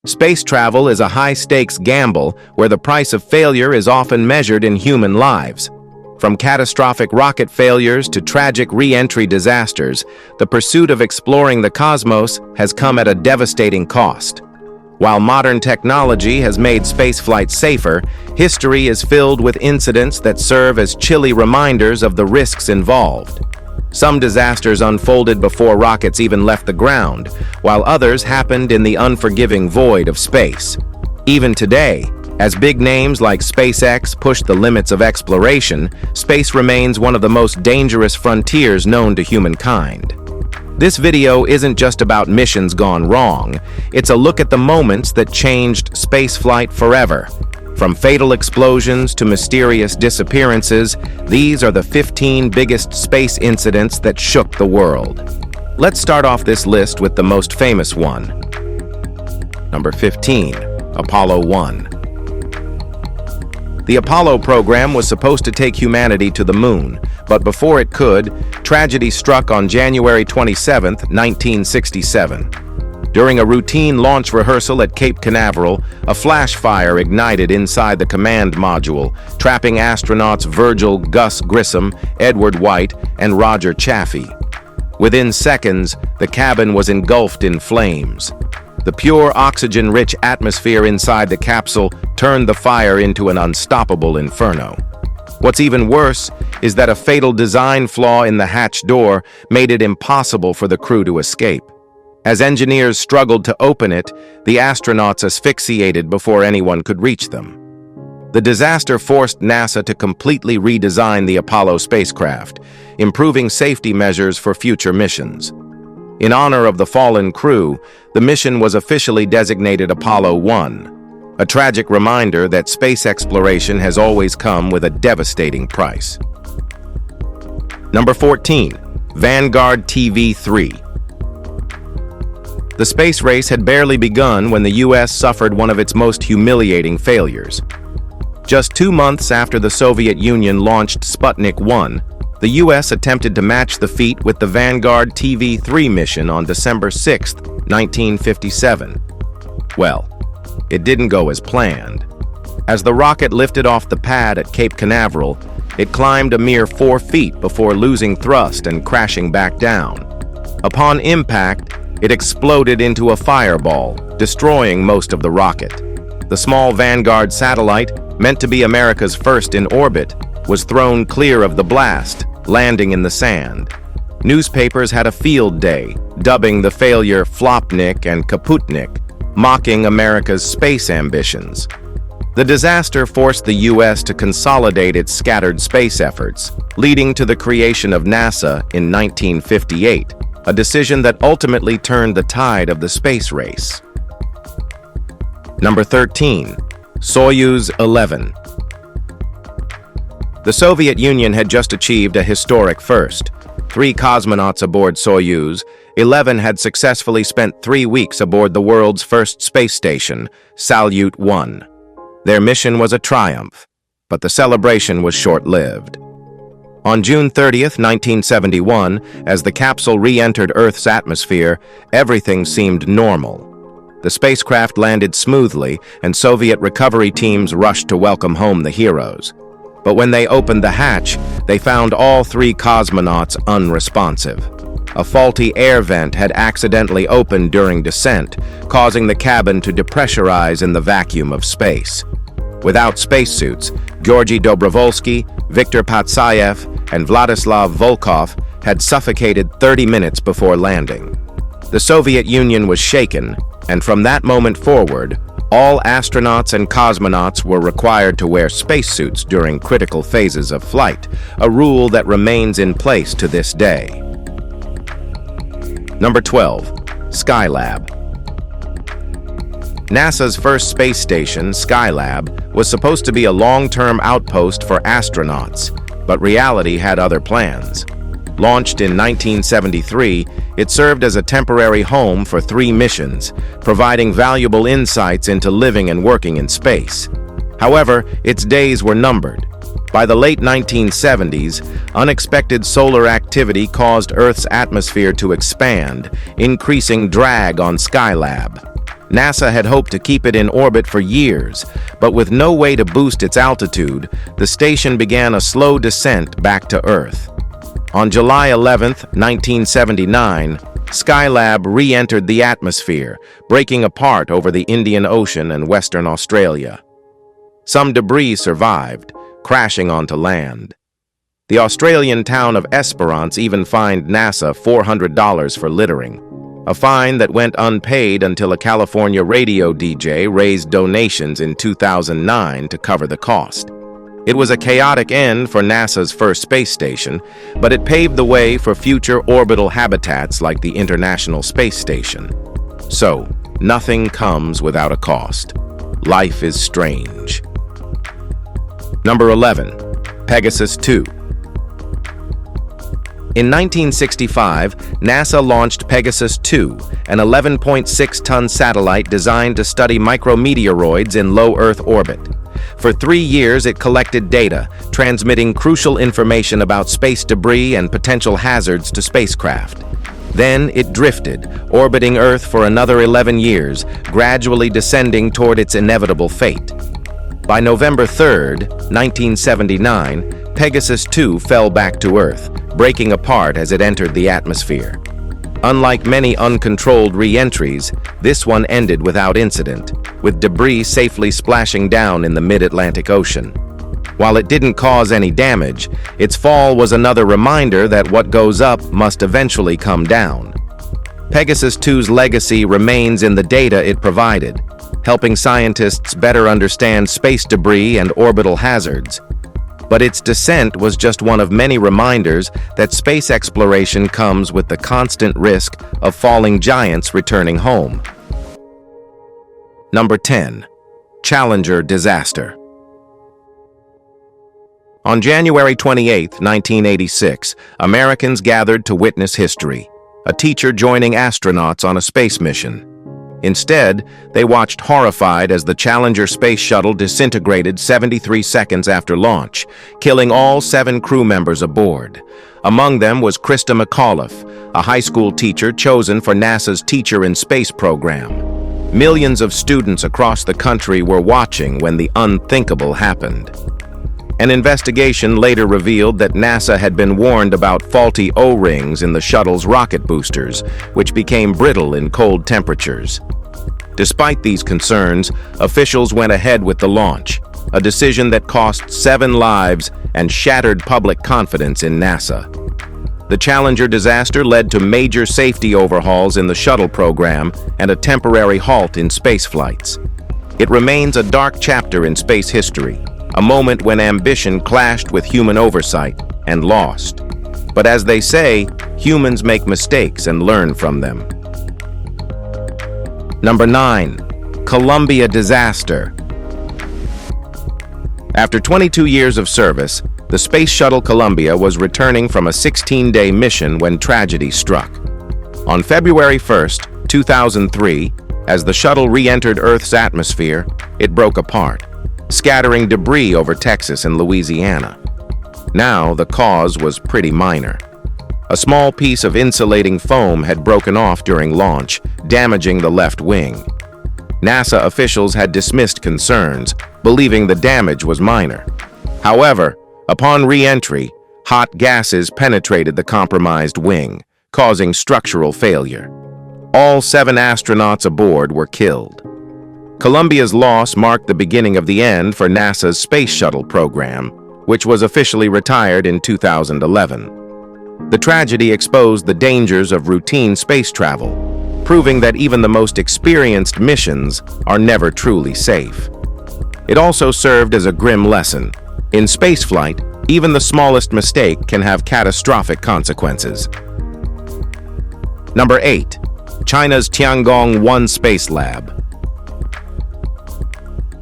Space travel is a high-stakes gamble where the price of failure is often measured in human lives. From catastrophic rocket failures to tragic re-entry disasters, the pursuit of exploring the cosmos has come at a devastating cost. While modern technology has made spaceflight safer, history is filled with incidents that serve as chilly reminders of the risks involved. Some disasters unfolded before rockets even left the ground, while others happened in the unforgiving void of space. Even today, as big names like SpaceX push the limits of exploration, space remains one of the most dangerous frontiers known to humankind. This video isn't just about missions gone wrong, it's a look at the moments that changed spaceflight forever. From fatal explosions to mysterious disappearances, these are the 15 biggest space incidents that shook the world. Let's start off this list with the most famous one. Number 15, Apollo 1. The Apollo program was supposed to take humanity to the moon, but before it could, tragedy struck on January 27, 1967. During a routine launch rehearsal at Cape Canaveral, a flash fire ignited inside the command module, trapping astronauts Virgil Gus Grissom, Edward White, and Roger Chaffee. Within seconds, the cabin was engulfed in flames. The pure oxygen-rich atmosphere inside the capsule turned the fire into an unstoppable inferno. What's even worse is that a fatal design flaw in the hatch door made it impossible for the crew to escape. As engineers struggled to open it, the astronauts asphyxiated before anyone could reach them. The disaster forced NASA to completely redesign the Apollo spacecraft, improving safety measures for future missions. In honor of the fallen crew, the mission was officially designated Apollo 1, a tragic reminder that space exploration has always come with a devastating price. Number 14, Vanguard TV-3. The space race had barely begun when the U.S. suffered one of its most humiliating failures. Just 2 months after the Soviet Union launched Sputnik 1, the U.S. attempted to match the feat with the Vanguard TV-3 mission on December 6, 1957. Well, it didn't go as planned. As the rocket lifted off the pad at Cape Canaveral, it climbed a mere 4 feet before losing thrust and crashing back down. Upon impact, it exploded into a fireball, destroying most of the rocket. The small Vanguard satellite, meant to be America's first in orbit, was thrown clear of the blast, landing in the sand. Newspapers had a field day, dubbing the failure Flopnik and Kaputnik, mocking America's space ambitions. The disaster forced the U.S. to consolidate its scattered space efforts, leading to the creation of NASA in 1958, a decision that ultimately turned the tide of the space race. Number 13, Soyuz 11. The Soviet Union had just achieved a historic first. 3 cosmonauts aboard Soyuz, 11 had successfully spent 3 weeks aboard the world's first space station, Salyut 1. Their mission was a triumph, but the celebration was short-lived. On June 30, 1971, as the capsule re-entered Earth's atmosphere, everything seemed normal. The spacecraft landed smoothly, and Soviet recovery teams rushed to welcome home the heroes. But when they opened the hatch, they found all 3 cosmonauts unresponsive. A faulty air vent had accidentally opened during descent, causing the cabin to depressurize in the vacuum of space. Without spacesuits, Georgy Dobrovolsky, Viktor Patsayev, and Vladislav Volkov had suffocated 30 minutes before landing. The Soviet Union was shaken, and from that moment forward, all astronauts and cosmonauts were required to wear spacesuits during critical phases of flight, a rule that remains in place to this day. Number 12, Skylab. NASA's first space station, Skylab, was supposed to be a long-term outpost for astronauts, but reality had other plans. Launched in 1973, it served as a temporary home for 3 missions, providing valuable insights into living and working in space. However, its days were numbered. By the late 1970s, unexpected solar activity caused Earth's atmosphere to expand, increasing drag on Skylab. NASA had hoped to keep it in orbit for years, but with no way to boost its altitude, the station began a slow descent back to Earth. On July 11, 1979, Skylab re-entered the atmosphere, breaking apart over the Indian Ocean and Western Australia. Some debris survived, crashing onto land. The Australian town of Esperance even fined NASA $400 for littering, a fine that went unpaid until a California radio DJ raised donations in 2009 to cover the cost. It was a chaotic end for NASA's first space station, but it paved the way for future orbital habitats like the International Space Station. So, nothing comes without a cost. Life is strange. Number 11. Pegasus 2. In 1965, NASA launched Pegasus 2, an 11.6-ton satellite designed to study micrometeoroids in low Earth orbit. For 3 years, it collected data, transmitting crucial information about space debris and potential hazards to spacecraft. Then it drifted, orbiting Earth for another 11 years, gradually descending toward its inevitable fate. By November 3, 1979, Pegasus 2 fell back to Earth, breaking apart as it entered the atmosphere. Unlike many uncontrolled re-entries, this one ended without incident, with debris safely splashing down in the mid-Atlantic Ocean. While it didn't cause any damage, its fall was another reminder that what goes up must eventually come down. Pegasus 2's legacy remains in the data it provided, helping scientists better understand space debris and orbital hazards. But its descent was just one of many reminders that space exploration comes with the constant risk of falling giants returning home. Number 10. Challenger disaster. On January 28, 1986, Americans gathered to witness history, a teacher joining astronauts on a space mission. Instead, they watched horrified as the Challenger space shuttle disintegrated 73 seconds after launch, killing all 7 crew members aboard. Among them was Krista McAuliffe, a high school teacher chosen for NASA's Teacher in Space program. Millions of students across the country were watching when the unthinkable happened. An investigation later revealed that NASA had been warned about faulty O-rings in the shuttle's rocket boosters, which became brittle in cold temperatures. Despite these concerns, officials went ahead with the launch, a decision that cost 7 lives and shattered public confidence in NASA. The Challenger disaster led to major safety overhauls in the shuttle program and a temporary halt in space flights. It remains a dark chapter in space history, a moment when ambition clashed with human oversight and lost. But as they say, humans make mistakes and learn from them. Number 9. Columbia disaster. After 22 years of service, the Space Shuttle Columbia was returning from a 16-day mission when tragedy struck. On February 1, 2003, as the shuttle re-entered Earth's atmosphere, it broke apart, scattering debris over Texas and Louisiana. Now, the cause was pretty minor. A small piece of insulating foam had broken off during launch, damaging the left wing. NASA officials had dismissed concerns, believing the damage was minor. However, upon re-entry, hot gases penetrated the compromised wing, causing structural failure. All 7 astronauts aboard were killed. Columbia's loss marked the beginning of the end for NASA's Space Shuttle program, which was officially retired in 2011. The tragedy exposed the dangers of routine space travel, proving that even the most experienced missions are never truly safe. It also served as a grim lesson. In spaceflight, even the smallest mistake can have catastrophic consequences. Number 8. China's Tiangong-1 Space Lab.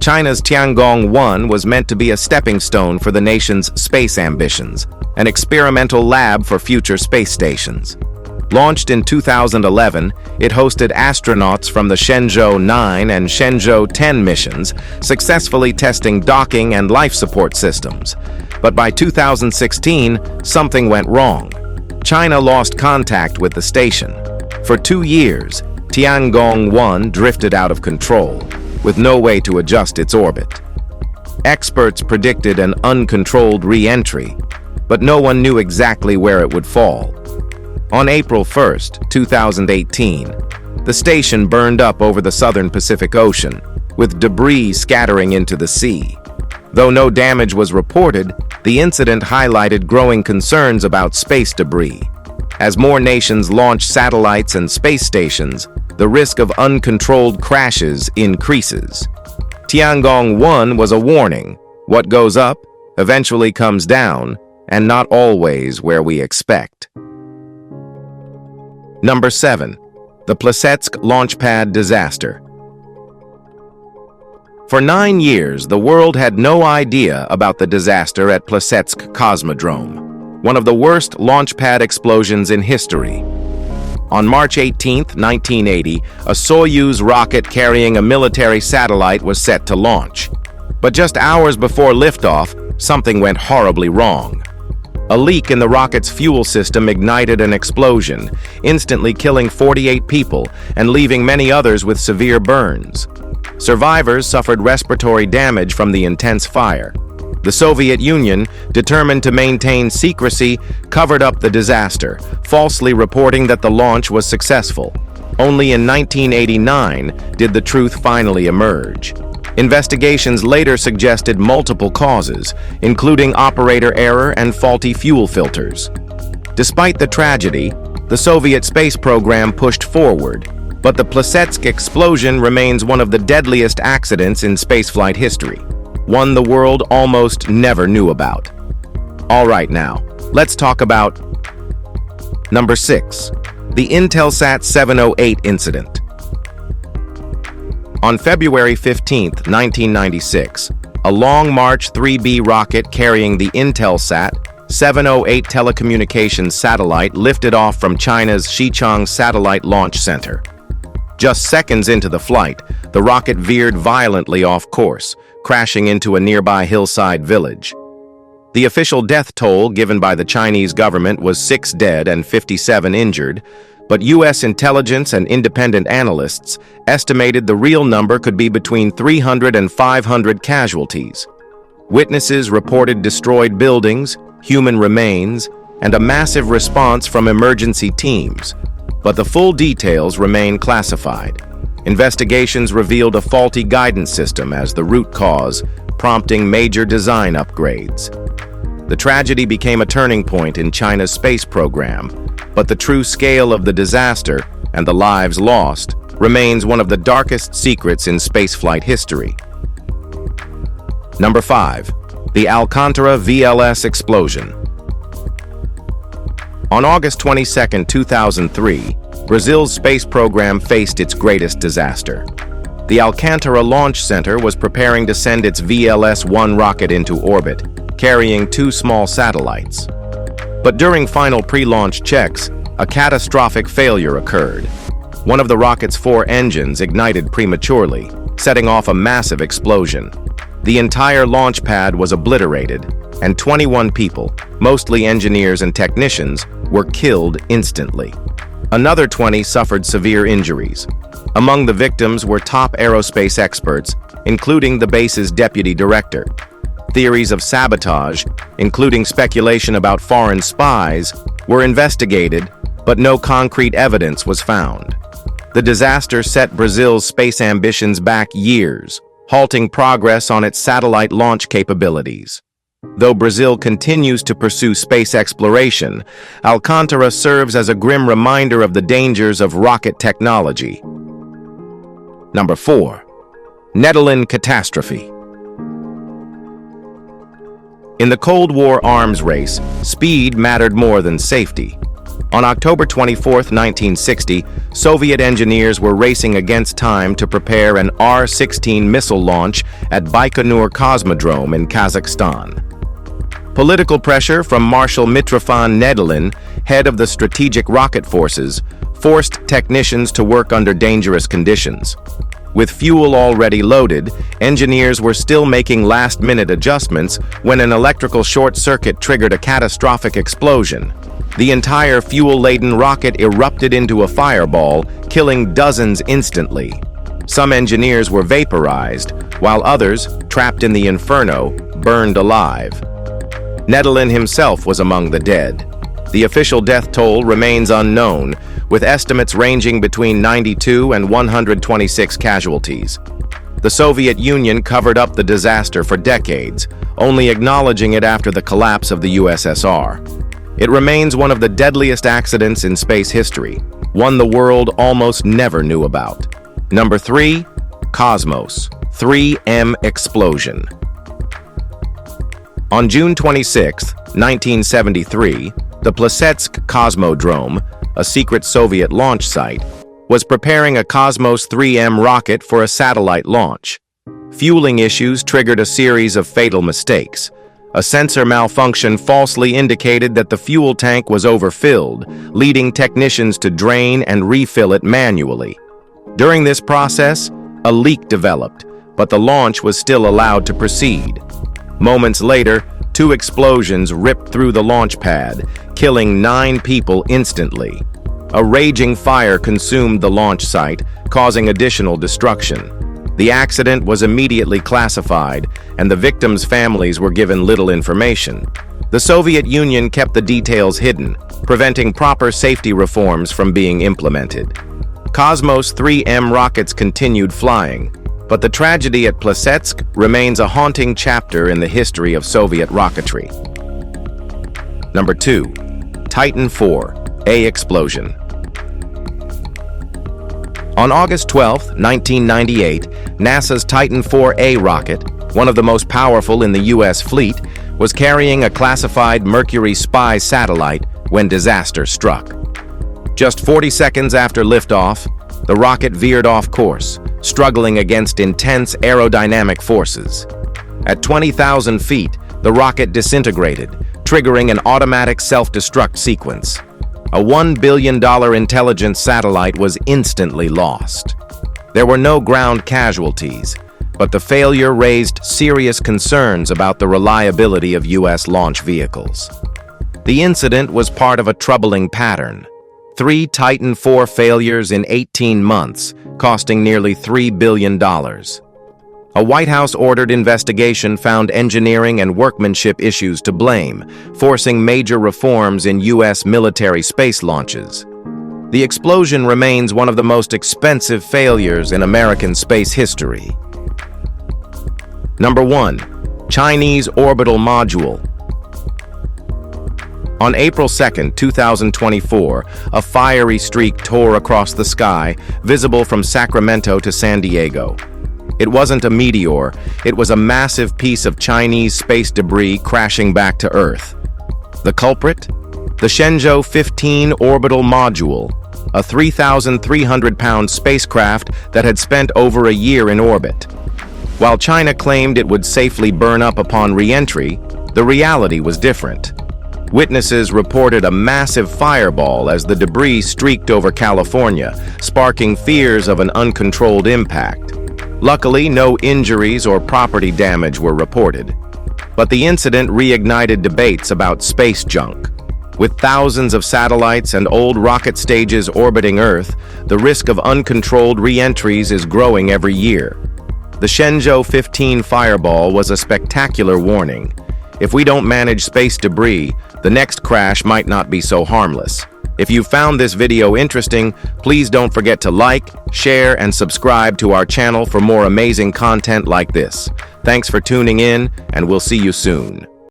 China's Tiangong-1 was meant to be a stepping stone for the nation's space ambitions, an experimental lab for future space stations. Launched in 2011, it hosted astronauts from the Shenzhou 9 and Shenzhou 10 missions, successfully testing docking and life support systems. But by 2016, something went wrong. China lost contact with the station. For 2 years, Tiangong-1 drifted out of control, with no way to adjust its orbit. Experts predicted an uncontrolled re-entry, but no one knew exactly where it would fall. On April 1, 2018, the station burned up over the southern Pacific Ocean, with debris scattering into the sea. Though no damage was reported, the incident highlighted growing concerns about space debris. As more nations launch satellites and space stations, the risk of uncontrolled crashes increases. Tiangong-1 was a warning. What goes up eventually comes down, and not always where we expect. Number 7. The Plesetsk Launchpad Disaster. For 9 years, the world had no idea about the disaster at Plesetsk Cosmodrome, one of the worst launchpad explosions in history. On March 18, 1980, a Soyuz rocket carrying a military satellite was set to launch. But just hours before liftoff, something went horribly wrong. A leak in the rocket's fuel system ignited an explosion, instantly killing 48 people and leaving many others with severe burns. Survivors suffered respiratory damage from the intense fire. The Soviet Union, determined to maintain secrecy, covered up the disaster, falsely reporting that the launch was successful. Only in 1989 did the truth finally emerge. Investigations later suggested multiple causes, including operator error and faulty fuel filters. Despite the tragedy, the Soviet space program pushed forward, but the Plesetsk explosion remains one of the deadliest accidents in spaceflight history, one the world almost never knew about. All right, now, let's talk about Number 6. The Intelsat 708 incident. On February 15, 1996, a Long March 3B rocket carrying the Intelsat 708 telecommunications satellite lifted off from China's Xichang Satellite Launch Center. Just seconds into the flight, the rocket veered violently off course, crashing into a nearby hillside village. The official death toll given by the Chinese government was 6 dead and 57 injured, but U.S. intelligence and independent analysts estimated the real number could be between 300 and 500 casualties. Witnesses reported destroyed buildings, human remains, and a massive response from emergency teams, but the full details remain classified. Investigations revealed a faulty guidance system as the root cause, prompting major design upgrades. The tragedy became a turning point in China's space program, but the true scale of the disaster and the lives lost remains one of the darkest secrets in spaceflight history. Number 5. The Alcantara VLS explosion. On August 22, 2003, Brazil's space program faced its greatest disaster. The Alcantara Launch Center was preparing to send its VLS-1 rocket into orbit, carrying 2 small satellites. But during final pre-launch checks, a catastrophic failure occurred. One of the rocket's 4 engines ignited prematurely, setting off a massive explosion. The entire launch pad was obliterated, and 21 people, mostly engineers and technicians, were killed instantly. Another 20 suffered severe injuries. Among the victims were top aerospace experts, including the base's deputy director. Theories of sabotage, including speculation about foreign spies, were investigated, but no concrete evidence was found. The disaster set Brazil's space ambitions back years, halting progress on its satellite launch capabilities. Though Brazil continues to pursue space exploration, Alcantara serves as a grim reminder of the dangers of rocket technology. Number 4. Netherlands catastrophe. In the Cold War arms race, speed mattered more than safety. On October 24, 1960, Soviet engineers were racing against time to prepare an R-16 missile launch at Baikonur Cosmodrome in Kazakhstan. Political pressure from Marshal Mitrofan Nedelin, head of the Strategic Rocket Forces, forced technicians to work under dangerous conditions. With fuel already loaded, engineers were still making last-minute adjustments when an electrical short circuit triggered a catastrophic explosion. The entire fuel-laden rocket erupted into a fireball, killing dozens instantly. Some engineers were vaporized, while others, trapped in the inferno, burned alive. Nedelin himself was among the dead. The official death toll remains unknown, with estimates ranging between 92 and 126 casualties. The Soviet Union covered up the disaster for decades, only acknowledging it after the collapse of the USSR. It remains one of the deadliest accidents in space history, one the world almost never knew about. Number 3. Cosmos 3M explosion. On June 26, 1973, the Plesetsk Cosmodrome, a secret Soviet launch site, was preparing a Cosmos 3M rocket for a satellite launch. Fueling issues triggered a series of fatal mistakes. A sensor malfunction falsely indicated that the fuel tank was overfilled, leading technicians to drain and refill it manually. During this process, a leak developed, but the launch was still allowed to proceed. Moments later, 2 explosions ripped through the launch pad, killing 9 people instantly. A raging fire consumed the launch site, causing additional destruction. The accident was immediately classified, and the victims' families were given little information. The Soviet Union kept the details hidden, preventing proper safety reforms from being implemented. Cosmos 3M rockets continued flying, but the tragedy at Plesetsk remains a haunting chapter in the history of Soviet rocketry. Number 2. Titan IV-A explosion. On August 12, 1998, NASA's Titan IV-A rocket, one of the most powerful in the U.S. fleet, was carrying a classified Mercury spy satellite when disaster struck. Just 40 seconds after liftoff, the rocket veered off course, struggling against intense aerodynamic forces. At 20,000 feet, the rocket disintegrated, triggering an automatic self-destruct sequence. A $1 billion intelligence satellite was instantly lost. There were no ground casualties, but the failure raised serious concerns about the reliability of U.S. launch vehicles. The incident was part of a troubling pattern. 3 Titan IV failures in 18 months, costing nearly $3 billion. A White House-ordered investigation found engineering and workmanship issues to blame, forcing major reforms in U.S. military space launches. The explosion remains one of the most expensive failures in American space history. Number 1. Chinese orbital module. On April 2, 2024, a fiery streak tore across the sky, visible from Sacramento to San Diego. It wasn't a meteor, it was a massive piece of Chinese space debris crashing back to Earth. The culprit? The Shenzhou 15 orbital module, a 3,300-pound spacecraft that had spent over a year in orbit. While China claimed it would safely burn up upon re-entry, the reality was different. Witnesses reported a massive fireball as the debris streaked over California, sparking fears of an uncontrolled impact. Luckily, no injuries or property damage were reported. But the incident reignited debates about space junk. With thousands of satellites and old rocket stages orbiting Earth, the risk of uncontrolled re-entries is growing every year. The Shenzhou 15 fireball was a spectacular warning. If we don't manage space debris, the next crash might not be so harmless. If you found this video interesting, please don't forget to like, share, and subscribe to our channel for more amazing content like this. Thanks for tuning in, and we'll see you soon.